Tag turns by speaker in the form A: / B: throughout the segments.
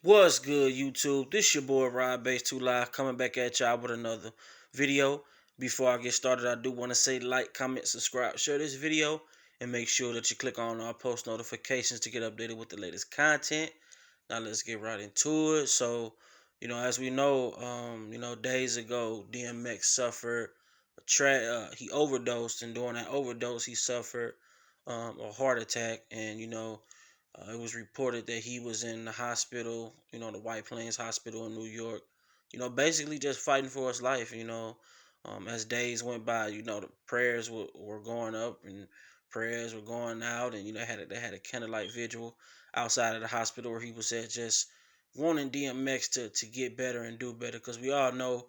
A: What's good, YouTube? This your boy Rod Base 2 Live coming back at y'all with another video. Before I get started, I do want to say like, comment, subscribe, share this video, and make sure that you click on our post notifications to get updated with the latest content. Now let's get right into it. So, as we know, days ago, DMX suffered he overdosed, and during that overdose, he suffered a heart attack, and it was reported that he was in the hospital, the White Plains Hospital in New York, basically just fighting for his life, as days went by, the prayers were going up and prayers were going out, and, they had a candlelight vigil outside of the hospital where he was at, just wanting DMX to get better and do better, because we all know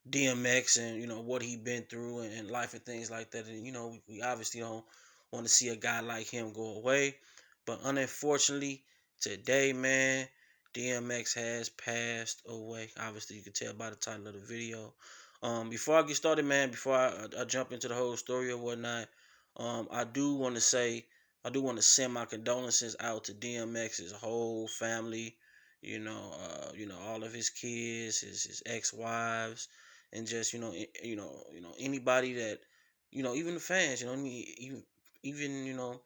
A: DMX and, what he been through and life and things like that. And, we obviously don't want to see a guy like him go away. But unfortunately, today, man, DMX has passed away. Obviously, you can tell by the title of the video. Before I get started, man, before I jump into the whole story or whatnot, I do want to say, I do want to send my condolences out to DMX's whole family. All of his kids, his ex-wives, and just anybody that, even the fans, even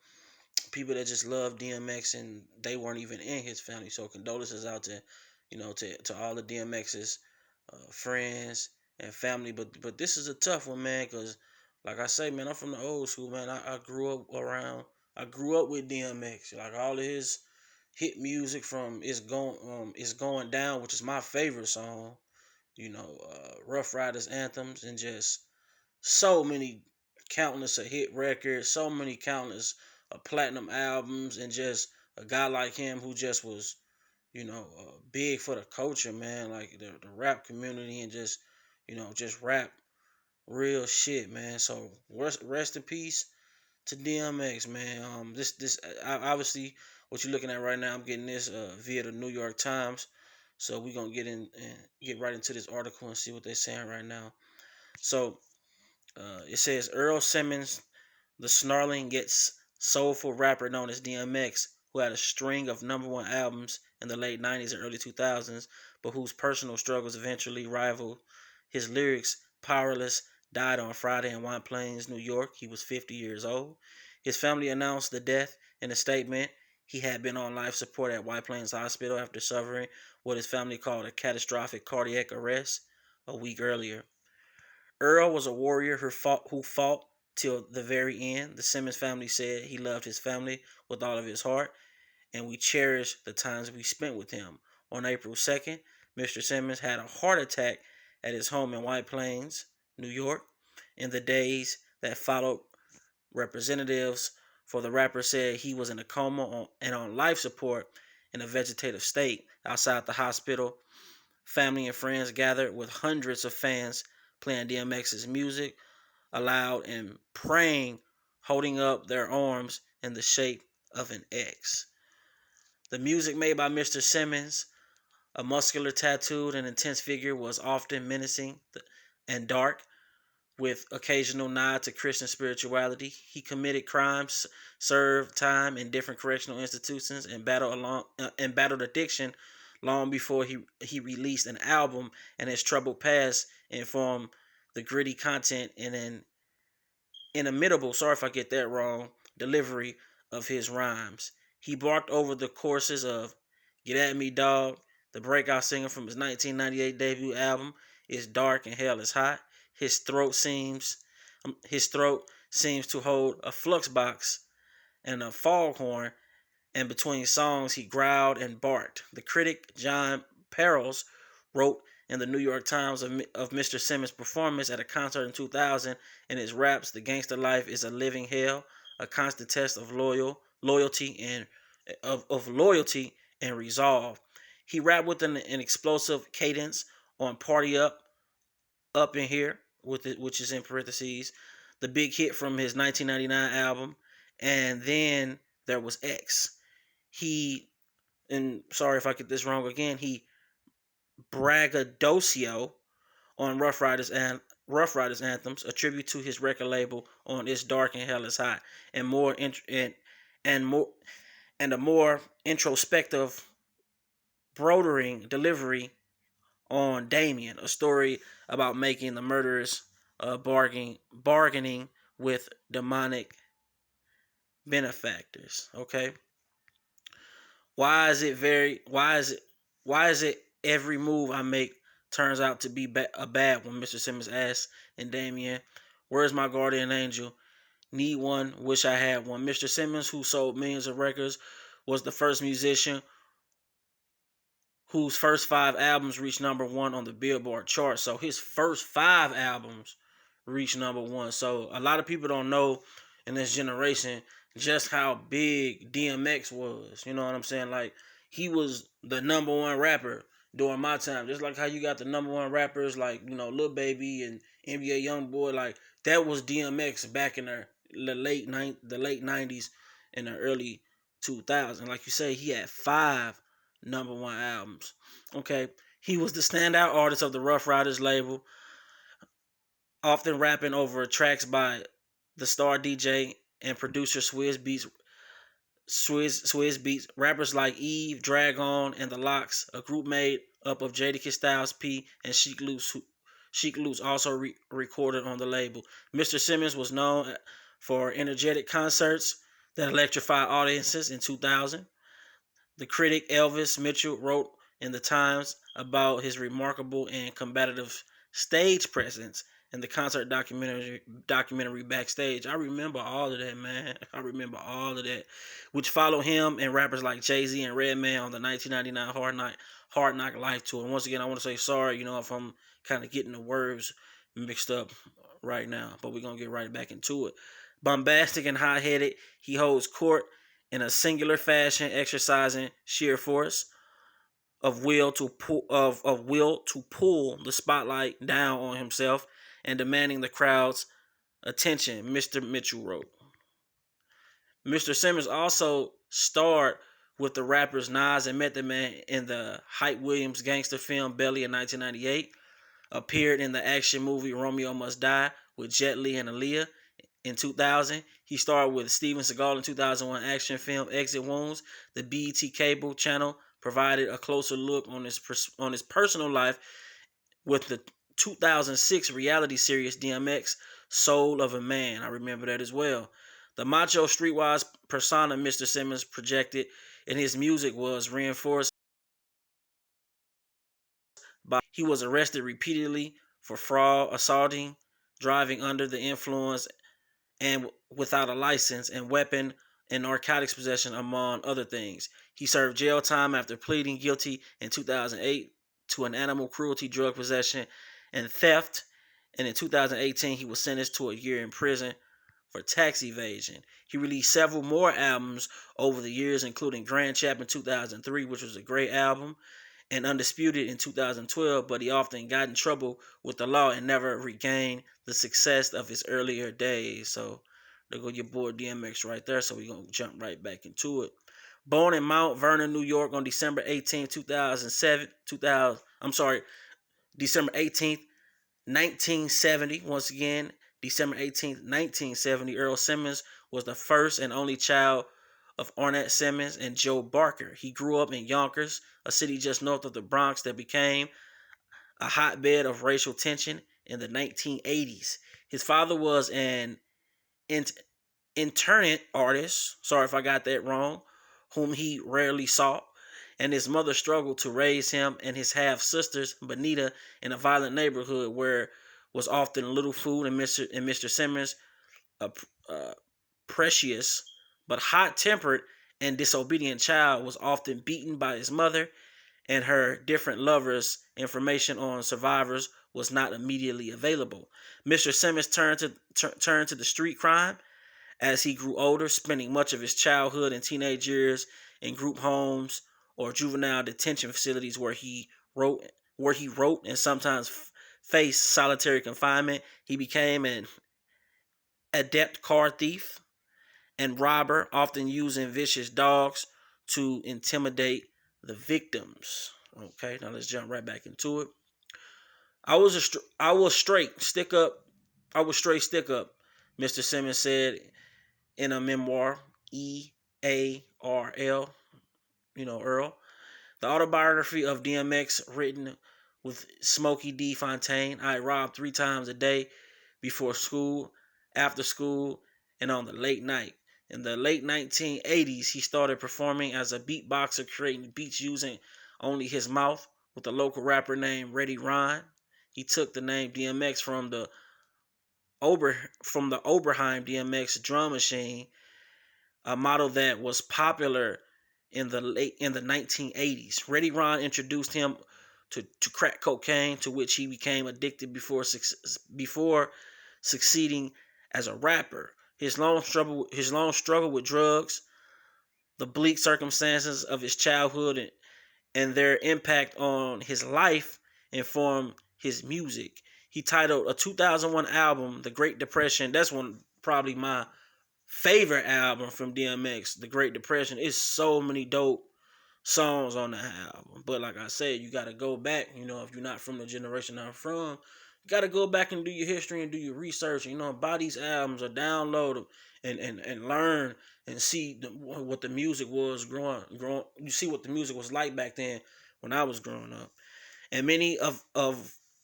A: people that just love DMX and they weren't even in his family. So condolences out to, to all the DMX's friends and family. But this is a tough one, man, because like I say, man, I'm from the old school, man. I grew up with DMX, like all of his hit music from It's Going Down, which is my favorite song. Rough Riders anthems, and just so many countless of hit records, so many countless of platinum albums, and just a guy like him who just was, big for the culture, man, like the rap community, and just, just rap real shit, man. So rest in peace to DMX, man. Obviously what you're looking at right now, I'm getting this via the New York Times. So we're gonna get in and get right into this article and see what they're saying right now. So it says Earl Simmons, the snarling yet soulful rapper known as DMX, who had a string of number one albums in the late 90s and early 2000s, but whose personal struggles eventually rivaled his lyrics, powerless, died on Friday in White Plains, New York. He was 50 years old. His family announced the death in a statement. He had been on life support at White Plains Hospital after suffering what his family called a catastrophic cardiac arrest a week earlier. Earl was a warrior who fought till the very end. The Simmons family said he loved his family with all of his heart, and we cherish the times we spent with him. On April 2nd, Mr. Simmons had a heart attack at his home in White Plains, New York. In the days that followed, representatives for the rapper said he was in a coma and on life support in a vegetative state outside the hospital. Family and friends gathered with hundreds of fans playing DMX's music aloud and praying, holding up their arms in the shape of an X. The music made by Mr. Simmons, a muscular, tattooed, and intense figure, was often menacing and dark, with occasional nod to Christian spirituality. He committed crimes, served time in different correctional institutions, and battled addiction long before he released an album, and his troubled past informed the gritty content and an inimitable, sorry if I get that wrong, delivery of his rhymes. He barked over the courses of Get At Me Dog, the breakout singer from his 1998 debut album, Is Dark and Hell Is Hot. His throat seems to hold a flux box and a foghorn, and between songs he growled and barked. The critic John Perros wrote in the New York Times of Mr. Simmons' performance at a concert in 2000 in his raps, "The Gangster Life is a living hell, a constant test of loyalty and resolve." He rapped with an explosive cadence on "Party Up in Here," which is in parentheses, the big hit from his 1999 album, and then there was X. He, and sorry if I get this wrong again, he braggadocio on Rough Riders anthems, a tribute to his record label on It's Dark and Hell Is Hot, and and more and a more introspective embroidering delivery on Damien, a story about making the murderers bargaining with demonic benefactors. Okay, why is it very? Why is it every move I make turns out to be a bad one? Mr. Simmons asks, and Damien, where's my guardian angel? Need one, wish I had one. Mr. Simmons, who sold millions of records, was the first musician whose first 5 albums reached #1 on the Billboard chart. So his first 5 albums reached #1. So a lot of people don't know in this generation just how big DMX was. You know what I'm saying? Like, he was the #1 rapper during my time. Just like how you got the #1 rappers like, Lil Baby and NBA Youngboy. Like, that was DMX back in the late 90s and the early 2000s. Like you say, he had 5 #1 albums. Okay, he was the standout artist of the Rough Riders label, often rapping over tracks by the star DJ and producer Swizz Beats. Rappers like Eve, Dragon, and The Locks, a group made up of Jadakiss, Styles P, and Sheek Louch also recorded on the label. Mr. Simmons was known for energetic concerts that electrified audiences in 2000. The critic Elvis Mitchell wrote in the Times about his remarkable and combative stage presence in the concert documentary Backstage. I remember all of that, man. I remember all of that, which followed him and rappers like Jay-Z and Redman on the 1999 Hard Knock Life tour. And once again, I want to say sorry, if I'm kind of getting the words mixed up right now, but we're going to get right back into it. Bombastic and hot-headed, he holds court in a singular fashion, exercising sheer force of will to pull the spotlight down on himself and demanding the crowd's attention, Mr. Mitchell wrote. Mr. Simmons also starred with the rappers Nas and Method Man in the Hype Williams gangster film Belly in 1998, appeared in the action movie Romeo Must Die with Jet Li and Aaliyah in 2000. He starred with Steven Seagal in 2001 action film Exit Wounds. The BET cable channel provided a closer look on his personal life with the 2006 reality series DMX, Soul of a Man. I remember that as well. The macho streetwise persona Mr. Simmons projected in his music was reinforced by he was arrested repeatedly for fraud, assaulting, driving under the influence and without a license, and weapon and narcotics possession, among other things. He served jail time after pleading guilty in 2008 to an animal cruelty, drug possession, and theft. And in 2018, he was sentenced to a year in prison for tax evasion. He released several more albums over the years, including Grand Champ in 2003, which was a great album, and Undisputed in 2012, but he often got in trouble with the law and never regained the success of his earlier days. So there go your boy DMX right there. So we're going to jump right back into it. Born in Mount Vernon, New York on December 18th, December 18th, 1970. Once again, December 18th, 1970, Earl Simmons was the first and only child of Ornette Simmons and Joe Barker. He grew up in Yonkers, a city just north of the Bronx that became a hotbed of racial tension in the 1980s. His father was an itinerant artist, sorry if I got that wrong, whom he rarely saw, and his mother struggled to raise him and his half-sisters, Benita, in a violent neighborhood where was often little food, and Mr. Simmons, a precious but hot-tempered and disobedient child, was often beaten by his mother and her different lovers. Information on survivors was not immediately available. Mr. Simmons turned to the street crime as he grew older, spending much of his childhood and teenage years in group homes or juvenile detention facilities where he wrote and sometimes faced solitary confinement. He became an adept car thief and robber, often using vicious dogs to intimidate the victims. Okay, now let's jump right back into it. I was straight stick up, Mr. Simmons said in a memoir, EARL, Earl. The autobiography of DMX, written with Smokey D. Fontaine. I robbed 3 times a day, before school, after school, and on the late night. In the late 1980s, he started performing as a beatboxer, creating beats using only his mouth with a local rapper named Reddy Ron. He took the name DMX from the Oberheim DMX drum machine, a model that was popular in the 1980s. Reddy Ron introduced him to crack cocaine, to which he became addicted before succeeding as a rapper. His long struggle with drugs, the bleak circumstances of his childhood, and their impact on his life informed his music. He titled a 2001 album, The Great Depression. That's one probably my favorite album from DMX, The Great Depression. It's so many dope songs on the album. But like I said, you got to go back. If you're not from the generation I'm from, you got to go back and do your history and do your research. Buy these albums or download them and learn and see what the music was growing. You see what the music was like back then when I was growing up. And many of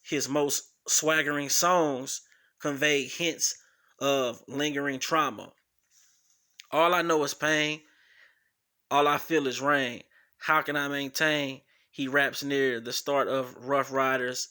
A: his most swaggering songs convey hints of lingering trauma. All I know is pain. All I feel is rain. How can I maintain? He raps near the start of Rough Riders